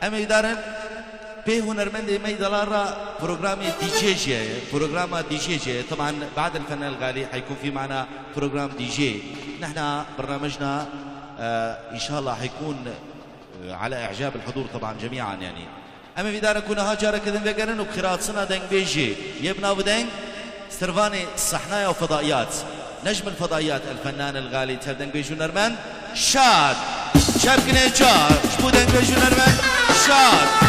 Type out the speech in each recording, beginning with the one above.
أما يدارن به هنرمند ما يدلارا برنامج دي جي برنامج دي جي طبعا بعد الفنان الغالي حيكون في معنا برنامج دي جي. نحن برنامجنا إن شاء الله حيكون على إعجاب الحضور طبعا جميعا يعني. أما في دارنا كنا هاجرة كذا بيجرن وبخيرات سنة دنج بيجي يبنا ودنج سرفاني صحنايا وفضائيات نجم الفضائيات الفنان الغالي تبدنج بيجو نرمان شاد شاب كنا شاد شبو دنج بيجو نرمان شاد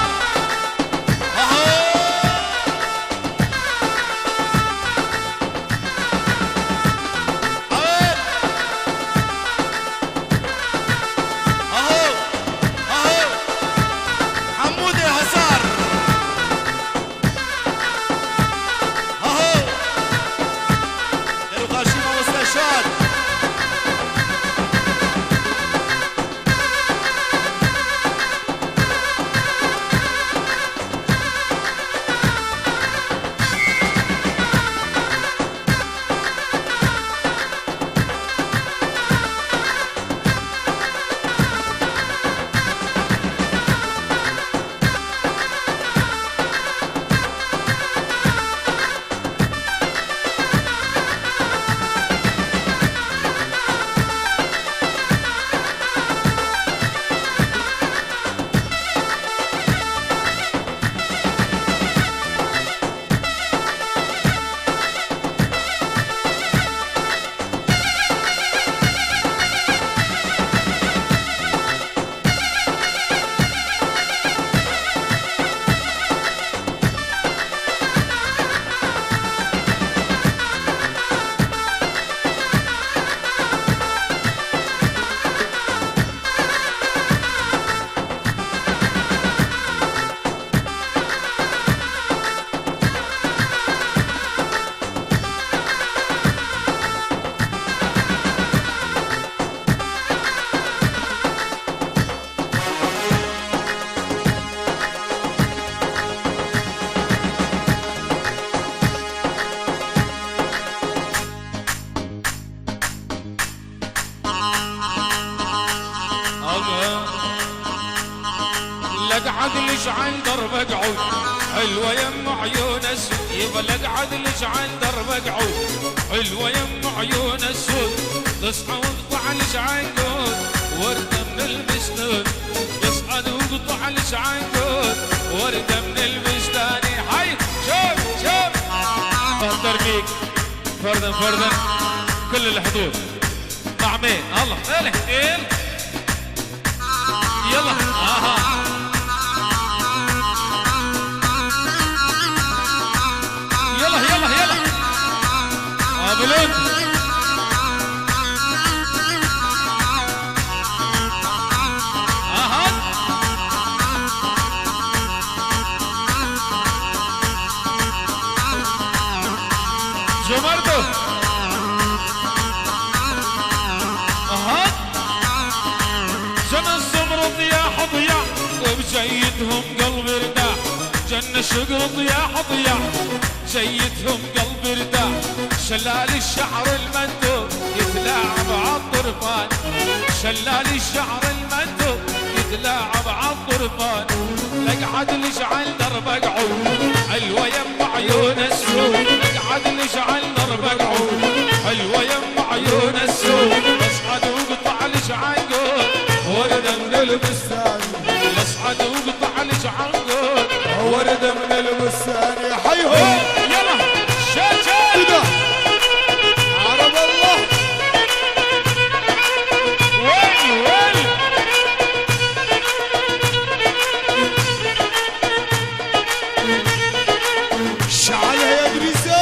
عن دربك عود حلوة يم عيون السود يبلق عدلش عن دربك عود حلوة يم عيون السود تصحى وقطع لش عنقود وردة من المسنود يصعد وقطع لش عنقود وردة من المسداني هاي شوف فردر بيك فردا كل الحضور مع مين الله يلا يلا قابلون جمرتو جنة الزمر ضياح ضياح وبجيدهم قلبي ارتاح جنة شقر ضياح ضياح جيتهم قلبي ارتاح شلال الشعر المندوب يتلاعب عالطرفان شلال الشعر المندوب يتلاعب عالطرفان لقعد لجعل دربك عود حلوة يم عيون السود لقعد لجعل دربك عود حلوة يم عيون السود اصعد وقطع لجعنقود وردة من البستان اصعد وقطع لجعنقود وردة من البستان حيهم عرب الله وين شعلها يا دريسة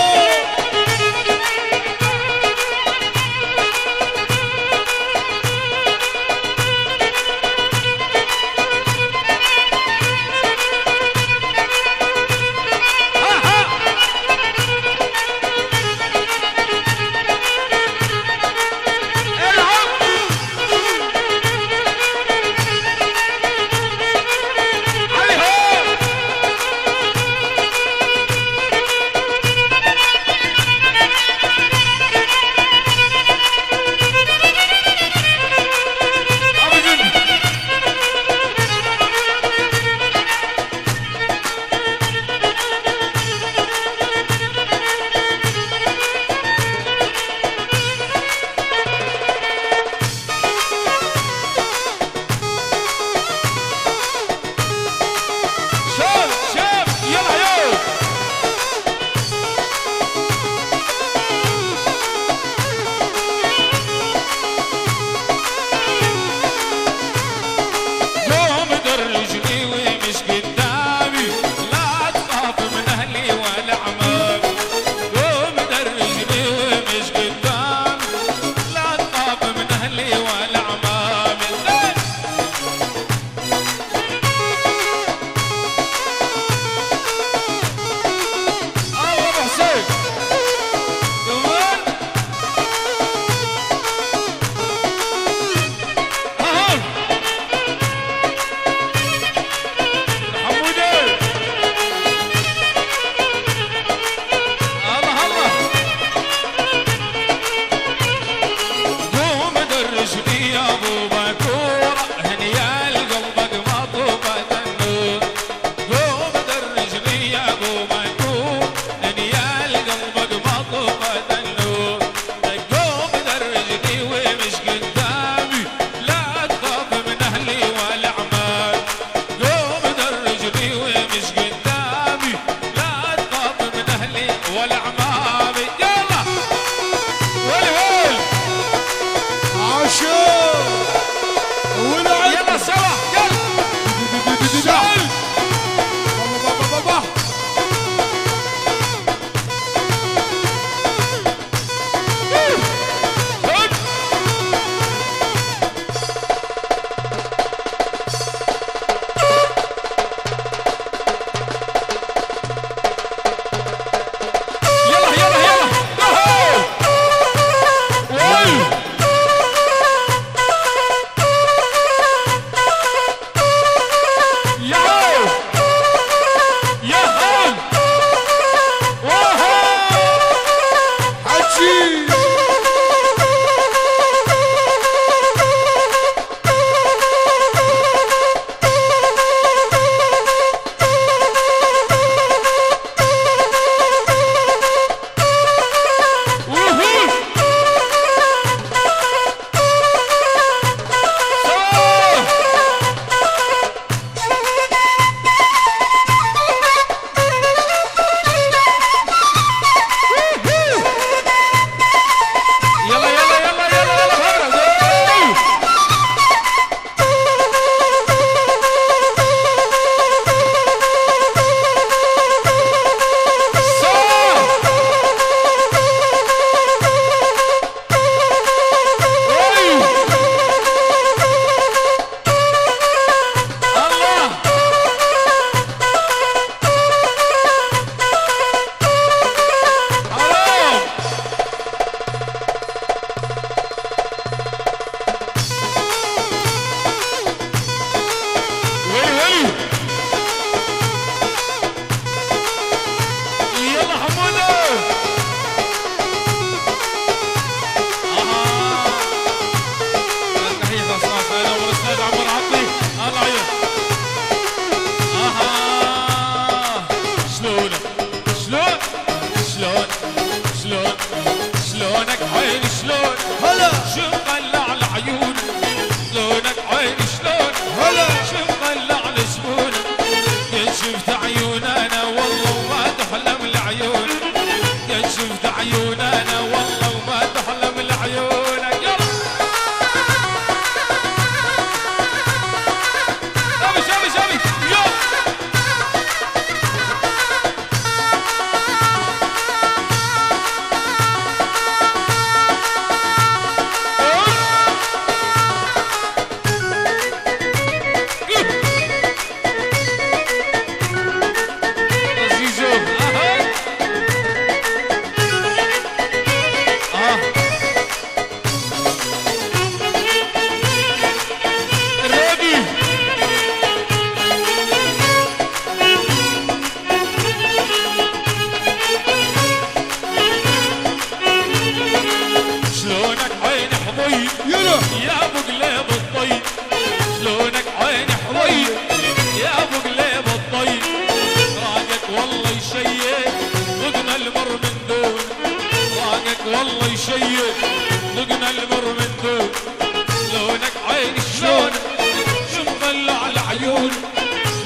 العيون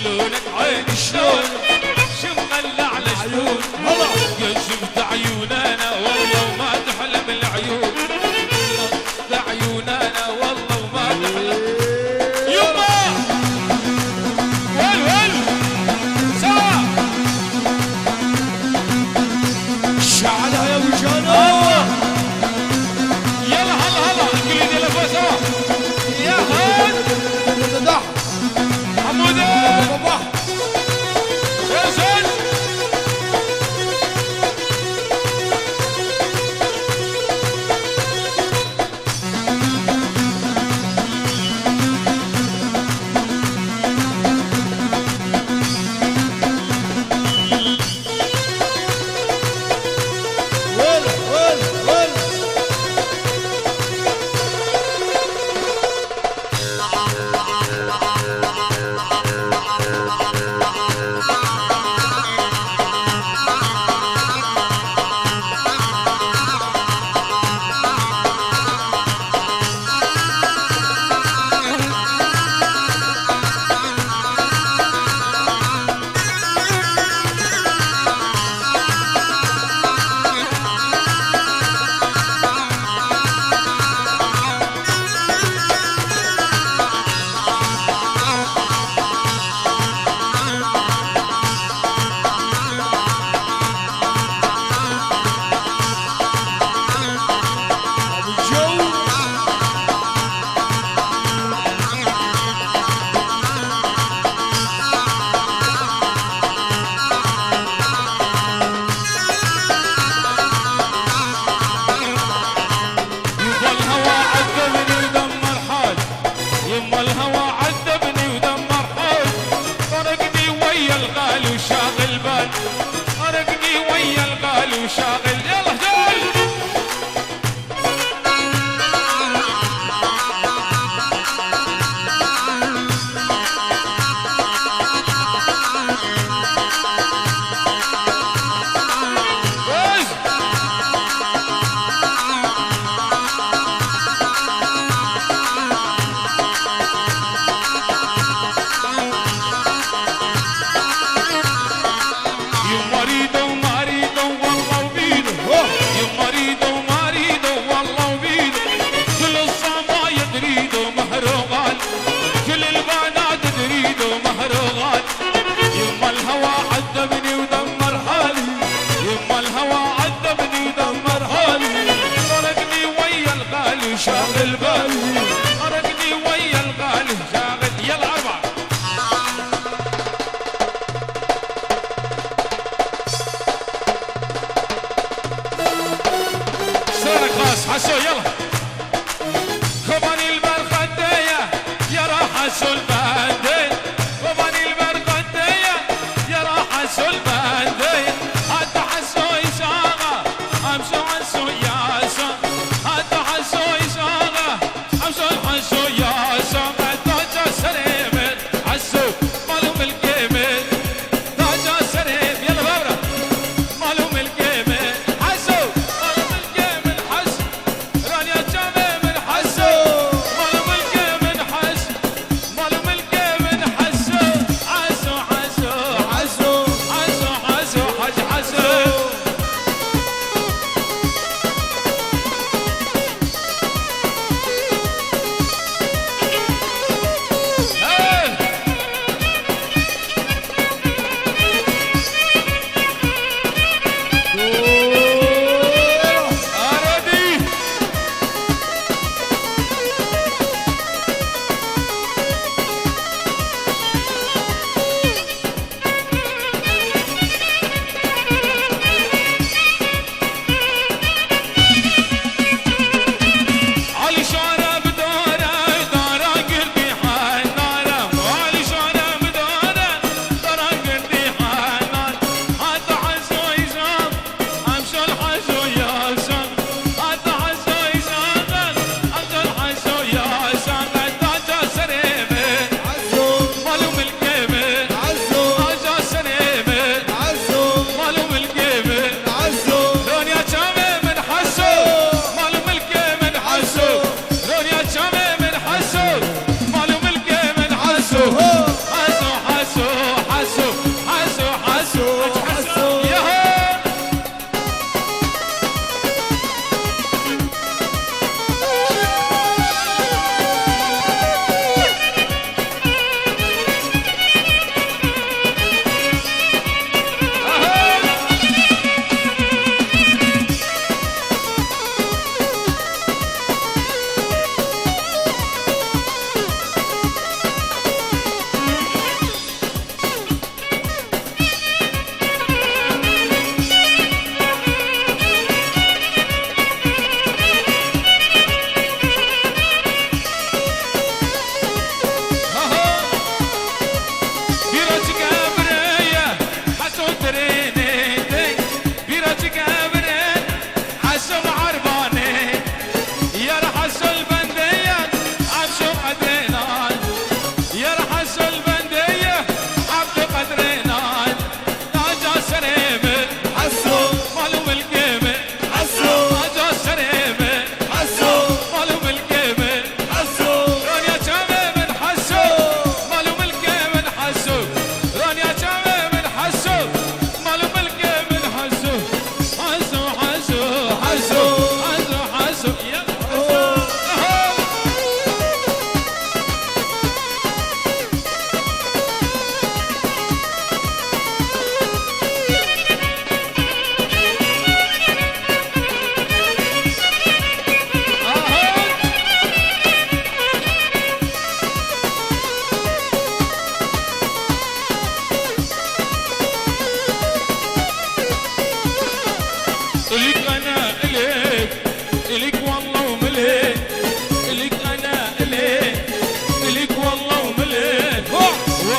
شلونك عين شلون شمغلى على شلون يا شفت عيوننا والله وما تحلم العيون عيوننا والله وما تحلم يبا ول سوا شعلها يا وجانا يلا هلا الكل يدي لفوق سوا يا خالد ضح حمودة بابا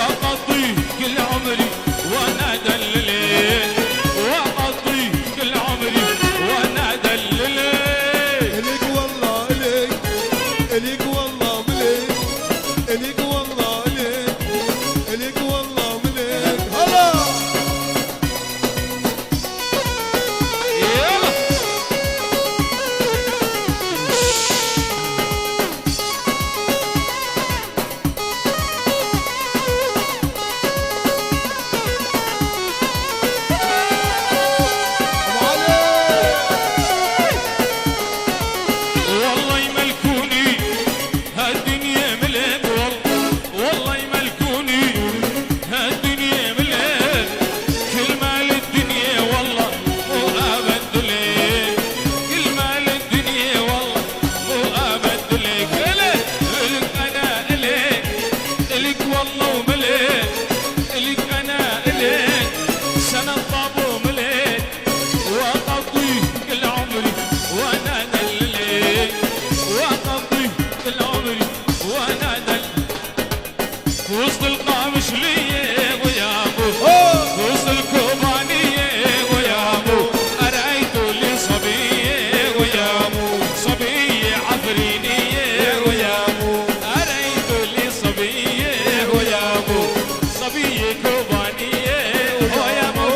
واقضي كل عمري وانا دللين واقضي كل عمري وانا دللين الك والله الك الك والله ملك الك والله الك الك والله ملك هلا يلا ابو علي والله يملكوني هالدنيا ملك والله يملكوني هالدنيا ملك كل مال الدنيا والله مو ابد لك كل مال الدنيا والله مو ابد لك الك انا الك الك والله وملك الك انا الك سنة طابو ملك واقضي كل عمري وانا دللك واقضي كل عمري وانا دللك وسط القامش لي ويا ابو وسط الكوبانية ويا ابو أرأيت لي صبية ويا ابو صبية عفرينية ويا ابو أرأيت لي صبية ويا ابو صبية كوبانية ويا ابو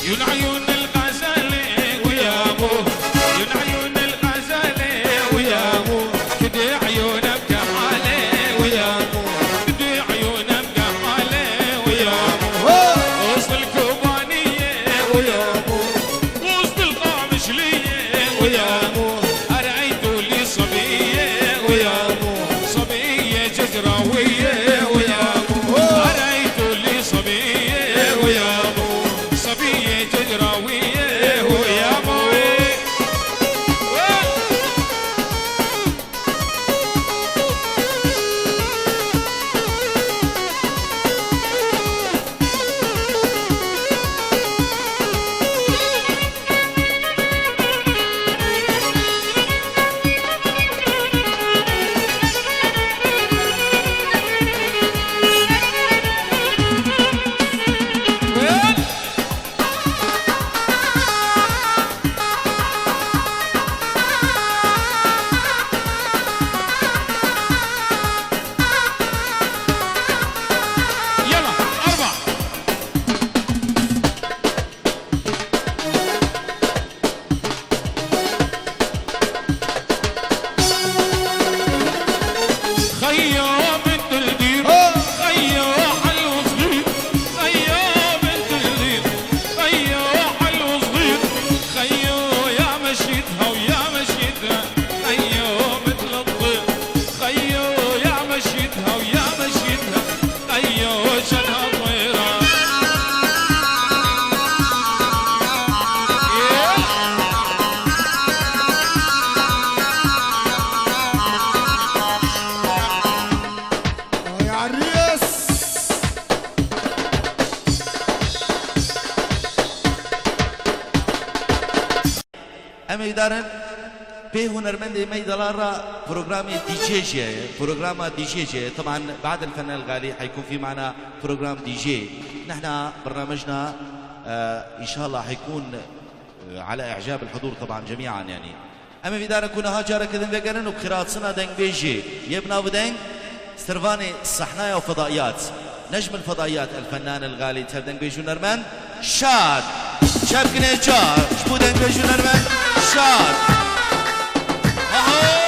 ين عيون الغزالة ويا ابو ين عيون الغزالة ويا ابو كدي عيونه بكحالة ويا ابو كدي عيونه بكحالة ويا ابو وسط الكوبانية ويا ابو وسط القامش لية ويا ابو أرأيت لي صبية ويا ابو صبية جزراوية ويا ابو أرأيت لي صبية ويا ابو صبية جزراوية ويا ابو يلا أربعة خيو بنت الدير خيو حلو صغير خيو بنت الدير خيو حلو صغير خيو يا مشيتها ويا مشيتها خيو مثل الطير خيو يا مشيتها ويا مشيتها خيو شنها طيرة يا عريس اما يدارن به هنرمند ميدالارا برنامج دي جي برنامج دي جي طبعا بعد الفنان الغالي حيكون في معنا برنامج دي جي نحن برنامجنا ان شاء الله حيكون على اعجاب الحضور طبعا جميعا يعني اما بدارن كنا هاجر كذا بيجرن وبخيرات سنه دنج بيجي يبنا ودنج سرفاني صحنايا وفضائيات نجم الفضائيات الفنان الغالي تردنج بيجو نرمان شاد شاب كنيجار شبو دنج بيجو نرمان شاد اهو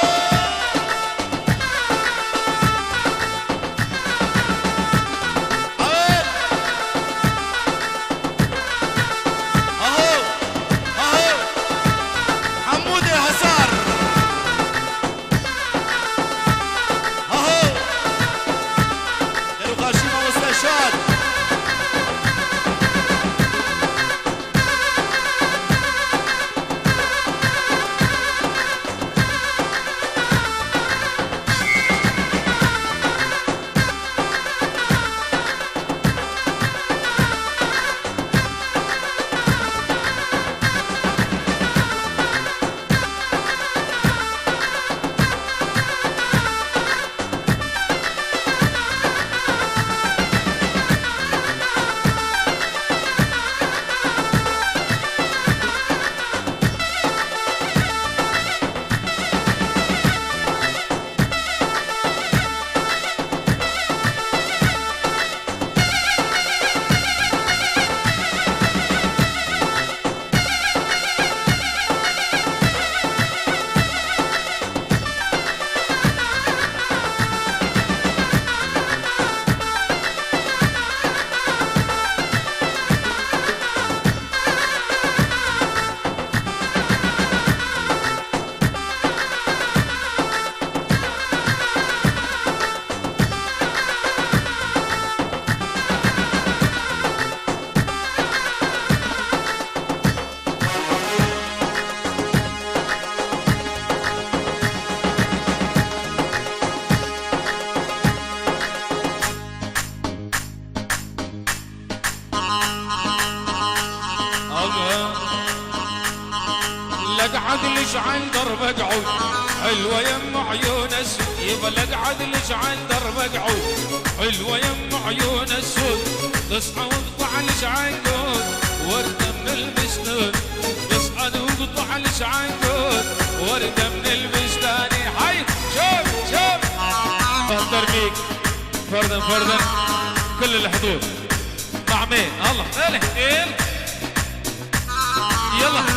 لقعد ليش عن درب اقعد حلوه يم عيون السود يبا لقعد ليش عن درب اقعد حلوه يم عيون السود تصحى وقطع ليش عنقود ورده من البستان تصعد وقطع ليش عنقود ورده من البستان حي شوف فردر بيك فردا كل الحضور مع مين الله يلا يلا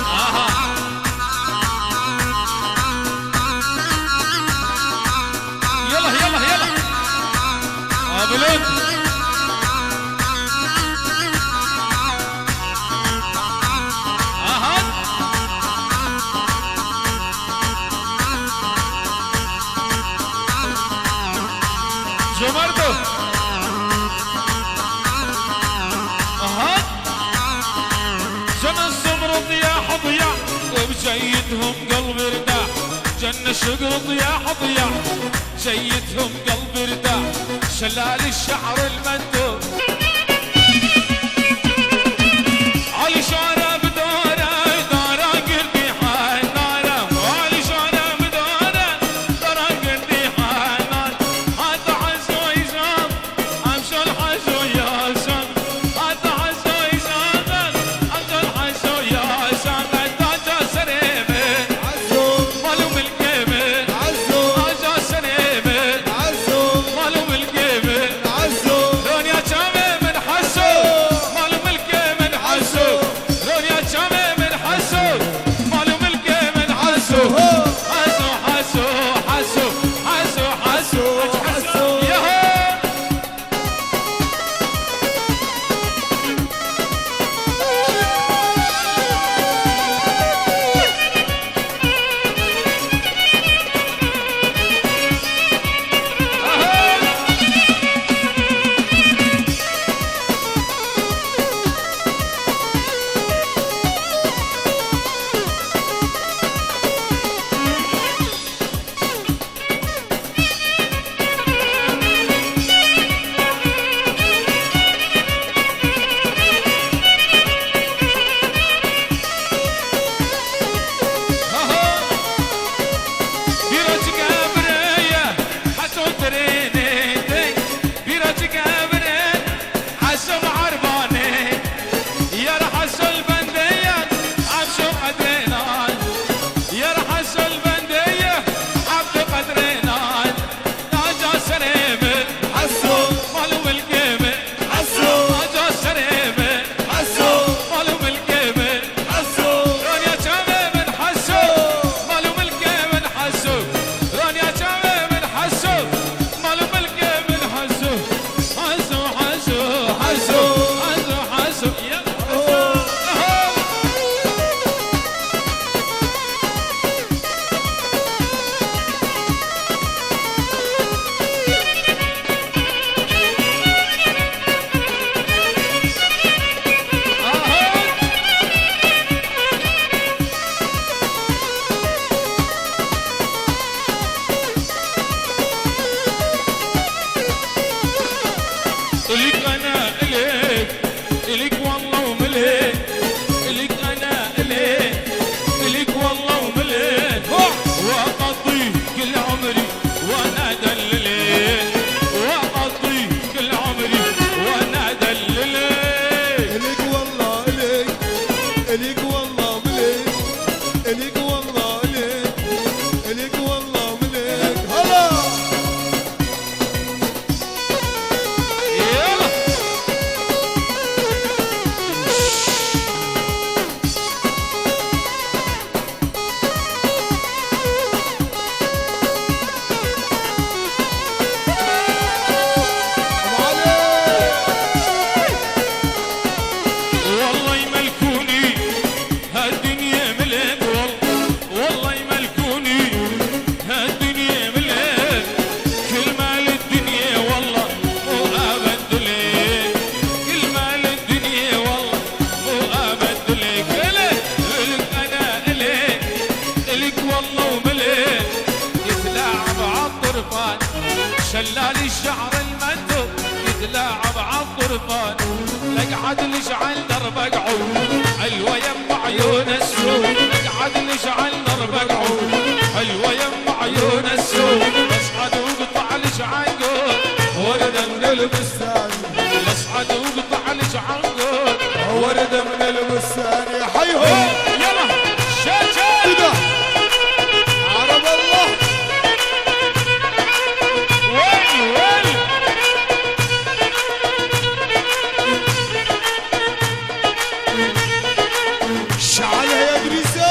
بلون جمردو جن الصبر ضياح ضياع وبجيتهم قلب ارتاح جن الشقر ضياح ضياع جيتهم قلب ارتاح شلال الشعر المندوب علي شعره بدوره داره قلبي حنانه علي شعره بدوره داره قلبي حنان هذا عزو يزام امشي الحزو يا سام هذا عزو يزام امشي الحزو يا سام تاجا سريمه عزو مالو بالقيمه عزو تاجا سريمه عزو مالو بالقيمه عزو دنيا جامع من حسو مالو ملكي من حسو دنيا جامع من حسو مالو ملكي من حسو حسو حسو حسو حسو حسو حسو يهو إليك أنا إليك والله ومليك إليك أنا إليك والله ومليك وأقضي كل عمري وأنا أدللك وأقضي كل عمري وأنا أدللك إليك والله إليك إليك والله مليك إليك والله إليك إليك والله مليك هلا يلا أبو علي والله يملكوني هالدنيا ملك والله يملكوني هالدنيا ملك كل مال الدنيا والله مو أبد لك كل مال الدنيا والله مو أبد لك إلك أنا إلك والله وملك يتلاعب عالطرفان شلال الشعر المندوب يتلاعب عالطرفان لقعد اقعد نشعل درب قعود حلوة يم عيون السود اقعد نشعل درب قعود حلوة يم عيون السود اصعد وقطع الشعنقود وردة من البستان اصعد وقطع الشعنقود وردة من البستان يا حيهم يلا شجر عرب الله وين وين شعلها يا ادريسو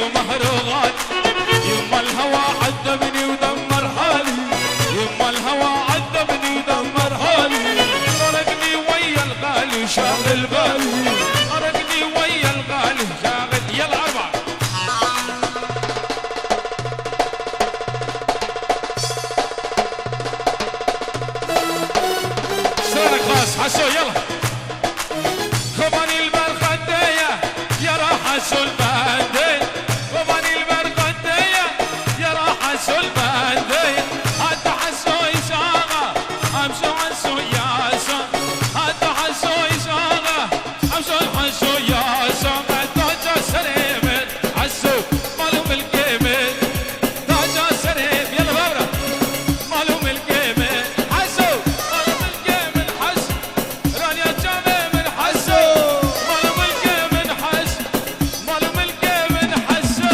ومهرغان. يما الهوى عذبني ودمر حالي، يما الهوى عذبني ودمر حالي. أرقني ويا الغالي شاغل بالي، أرقني ويا الغالي شاغل. يلا أربعة سرك خاص حسو يلا. خباني البرخدية يا راح حسو البندي، خباني البرخدية يا راح حسو البندي. حتى حسو يساغة أمشو حسو ياسا، حتى حسو يساغة أمشو حسو ياسا. تاجا سريمت حسو مالهم القيمت، تاجا سريم يلا بابرا مالهم القيمت. حسو مالهم القيمت حسو رانيا جامع من حسو، مالهم القيمت حسو مالهم القيمت حسو.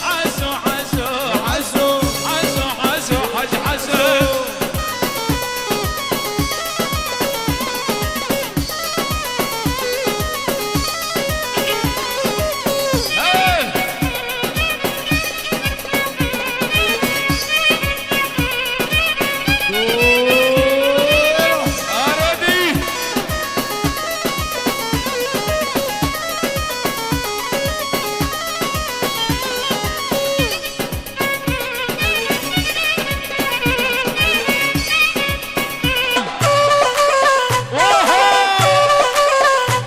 حسو حسو عزو حسو حسو حج حسو. هاي أرادي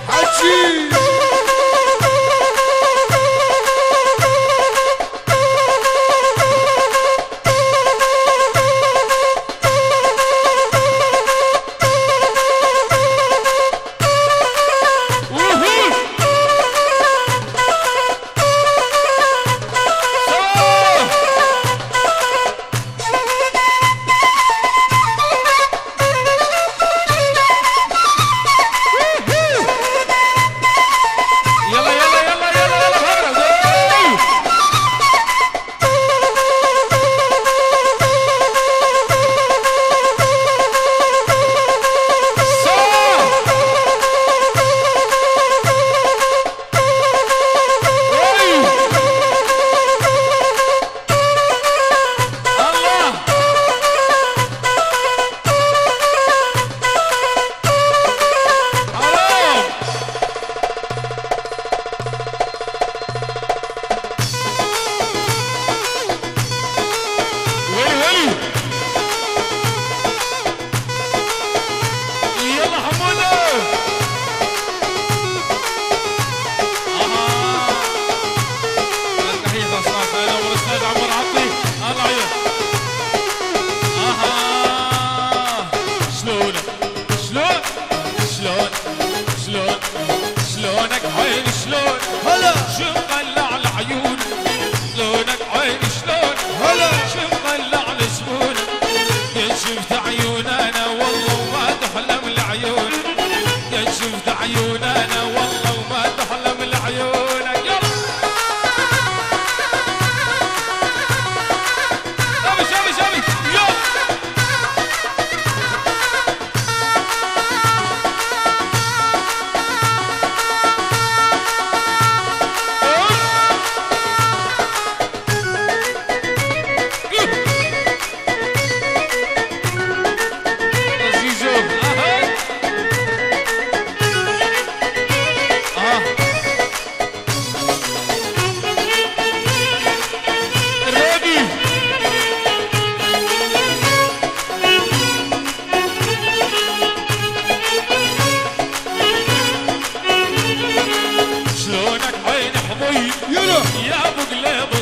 حجي يلا يلا يلا يلا يلا بابرا يلا حموده. تحية أصناف أنا والأستاذ عمر عطي الله عيون. شلونك شلون شلون شلون شلونك عين شلون هلا شو مقلع العيون. شلونك عين شلون هلا شو مقلع الزبون. يا شفت عيون انا والله وما تحلم العيون، يا شفت عيون انا والله وما تحلم العيون. يلا شابي شابي شابي يلا. زيزو ريدي شلونك عين حضيض يلا يا ابو قليب